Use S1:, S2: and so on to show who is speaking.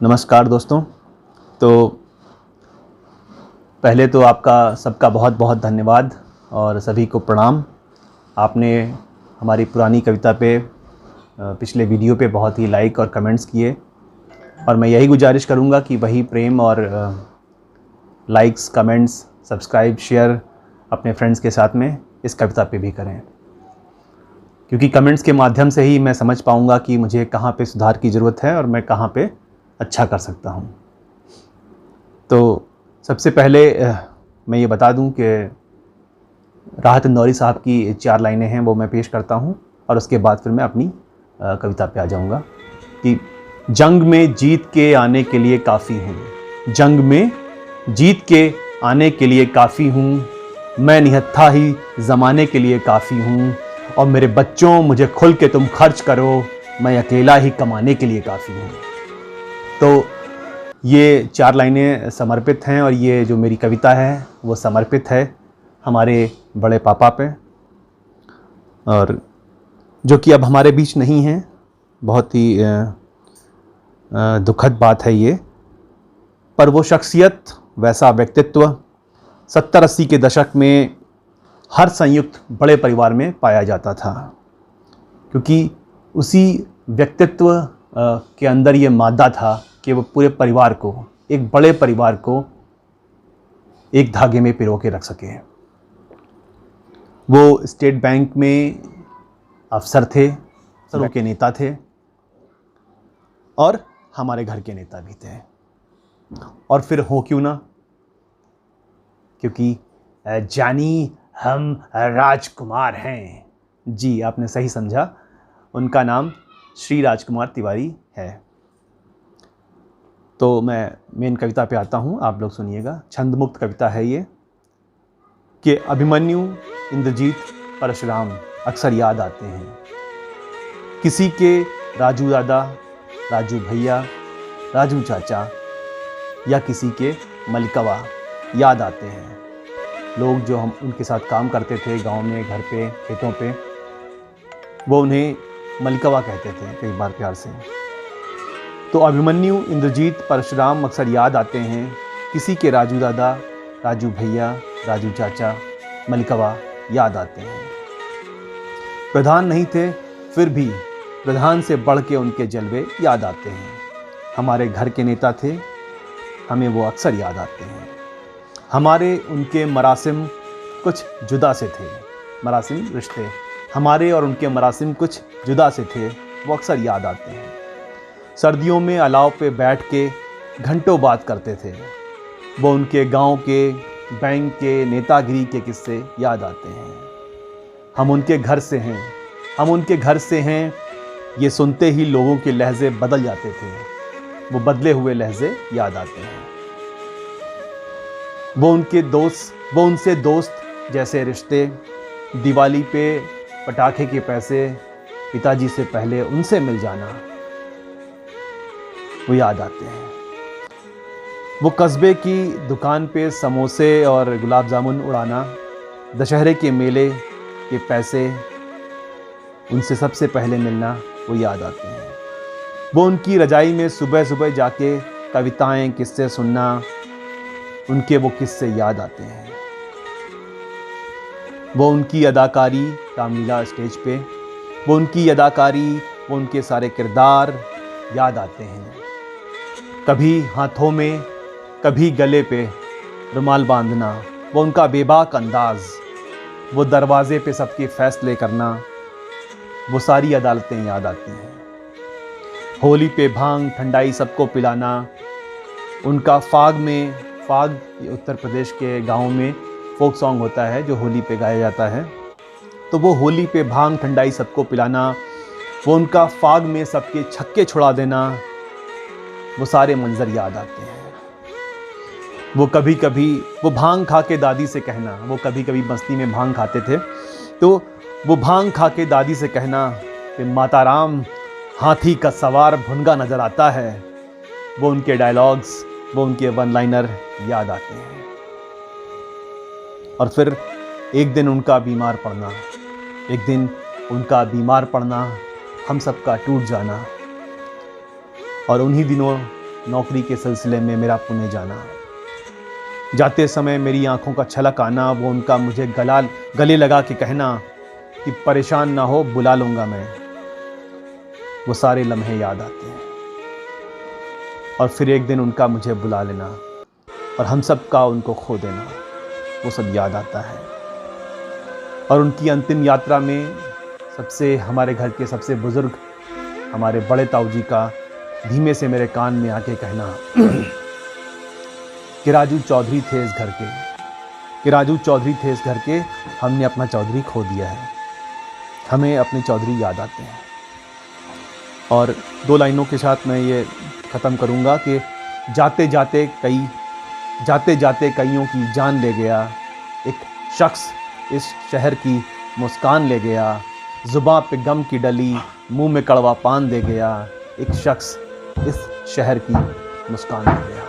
S1: नमस्कार दोस्तों। तो पहले तो आपका सबका बहुत बहुत धन्यवाद और सभी को प्रणाम। आपने हमारी पुरानी कविता पे पिछले वीडियो पे बहुत ही लाइक और कमेंट्स किए और मैं यही गुजारिश करूँगा कि वही प्रेम और लाइक्स, कमेंट्स, सब्सक्राइब, शेयर अपने फ्रेंड्स के साथ में इस कविता पे भी करें, क्योंकि कमेंट्स के माध्यम से ही मैं समझ पाऊँगा कि मुझे कहाँ पे सुधार की ज़रूरत है और मैं कहाँ पे अच्छा कर सकता हूँ। तो सबसे पहले मैं ये बता दूं कि राहत इंदौरी साहब की 4 लाइनें हैं, वो मैं पेश करता हूँ और उसके बाद फिर मैं अपनी कविता पे आ जाऊँगा कि जंग में जीत के आने के लिए काफ़ी हूँ, जंग में जीत के आने के लिए काफ़ी हूँ, मैं निहत्था ही ज़माने के लिए काफ़ी हूँ और मेरे बच्चों मुझे खुल के तुम खर्च करो, मैं अकेला ही कमाने के लिए काफ़ी हूँ। तो ये 4 लाइनें समर्पित हैं और ये जो मेरी कविता है वो समर्पित है हमारे बड़े पापा पे, और जो कि अब हमारे बीच नहीं हैं। बहुत ही दुखद बात है ये, पर वो शख्सियत, वैसा व्यक्तित्व 70-80 के दशक में हर संयुक्त बड़े परिवार में पाया जाता था, क्योंकि उसी व्यक्तित्व के अंदर ये मादा था कि वो पूरे परिवार को, एक बड़े परिवार को एक धागे में पिरो के रख सके। वो स्टेट बैंक में अफसर थे, अफसरों के नेता थे और हमारे घर के नेता भी थे। और फिर हो क्यों ना, क्योंकि जानी हम राजकुमार हैं। जी, आपने सही समझा, उनका नाम श्री राजकुमार तिवारी है। तो मैं मेन कविता पे आता हूँ, आप लोग सुनिएगा। छंद मुक्त कविता है ये कि अभिमन्यु, इंद्रजीत, परशुराम अक्सर याद आते हैं, किसी के राजू दादा, राजू भैया, राजू चाचा या किसी के मलिकवा याद आते हैं। लोग जो हम उनके साथ काम करते थे गांव में, घर पे, खेतों पे, वो उन्हें मलिकवा कहते थे कई बार प्यार से। तो अभिमन्यु, इंद्रजीत, परशुराम अक्सर याद आते हैं, किसी के राजू दादा, राजू भैया, राजू चाचा, मलिकवा याद आते हैं। प्रधान नहीं थे फिर भी प्रधान से बढ़ के उनके जलवे याद आते हैं। हमारे घर के नेता थे, हमें वो अक्सर याद आते हैं। हमारे उनके मरासिम कुछ जुदा से थे, मरासिम रिश्ते हमारे और उनके मरासिम कुछ जुदा से थे, वो अक्सर याद आते हैं। सर्दियों में अलाव पे बैठ के घंटों बात करते थे, वो उनके गांव के, बैंक के, नेतागिरी के किस्से याद आते हैं। हम उनके घर से हैं, हम उनके घर से हैं, ये सुनते ही लोगों के लहजे बदल जाते थे, वो बदले हुए लहजे याद आते हैं। वो उनके दोस्त, वो उनसे दोस्त जैसे रिश्ते, दिवाली पे पटाखे के पैसे, पिताजी से पहले उनसे मिल जाना, वो याद आते हैं। वो कस्बे की दुकान पे समोसे और गुलाब जामुन उड़ाना, दशहरे के मेले के पैसे, उनसे सबसे पहले मिलना, वो याद आते हैं। वो उनकी रजाई में सुबह सुबह जाके कविताएं, किस्से सुनना, उनके वो किस्से याद आते हैं। वो उनकी अदाकारी रामलीला स्टेज पे, वो उनकी अदाकारी, वो उनके सारे किरदार याद आते हैं। कभी हाथों में, कभी गले पे रुमाल बांधना, वो उनका बेबाक अंदाज, वो दरवाजे पे सबके फैसले करना, वो सारी अदालतें याद आती हैं। होली पे भांग ठंडाई सबको पिलाना, उनका फाग में, फाग उत्तर प्रदेश के गाँव में फोक सॉन्ग होता है जो होली पे गाया जाता है, तो वो होली पे भांग ठंडाई सबको पिलाना, वो उनका फाग में सबके छक्के छुड़ा देना, वो सारे मंजर याद आते हैं। वो कभी कभी वो भांग खा के दादी से कहना, वो कभी कभी बस्ती में भांग खाते थे, तो वो भांग खा के दादी से कहना कि माता राम, हाथी का सवार भुनगा नज़र आता है, वो उनके डायलॉग्स, वो उनके वन लाइनर याद आते हैं। और फिर एक दिन उनका बीमार पड़ना, एक दिन उनका बीमार पड़ना, हम सबका टूट जाना, और उन्हीं दिनों नौकरी के सिलसिले में मेरा पुणे जाना, जाते समय मेरी आंखों का छलक आना, वो उनका मुझे गले लगा के कहना कि परेशान ना हो, बुला लूँगा मैं। वो सारे लम्हे याद आते हैं और फिर एक दिन उनका मुझे बुला लेना और हम सब का उनको खो देना, वो सब याद आता है। और उनकी अंतिम यात्रा में हमारे घर के सबसे बुज़ुर्ग हमारे बड़े ताऊ जी का धीमे से मेरे कान में आके कहना कि राजू चौधरी थे इस घर के, कि राजू चौधरी थे इस घर के, हमने अपना चौधरी खो दिया है। हमें अपने चौधरी याद आते हैं। और 2 लाइनों के साथ मैं ये ख़त्म करूँगा कि जाते जाते कईयों की जान ले गया, एक शख्स इस शहर की मुस्कान ले गया, ज़ुबां पे गम की डली, मुंह में कड़वा पान दे गया, एक शख्स इस शहर की मुस्कान ले गया।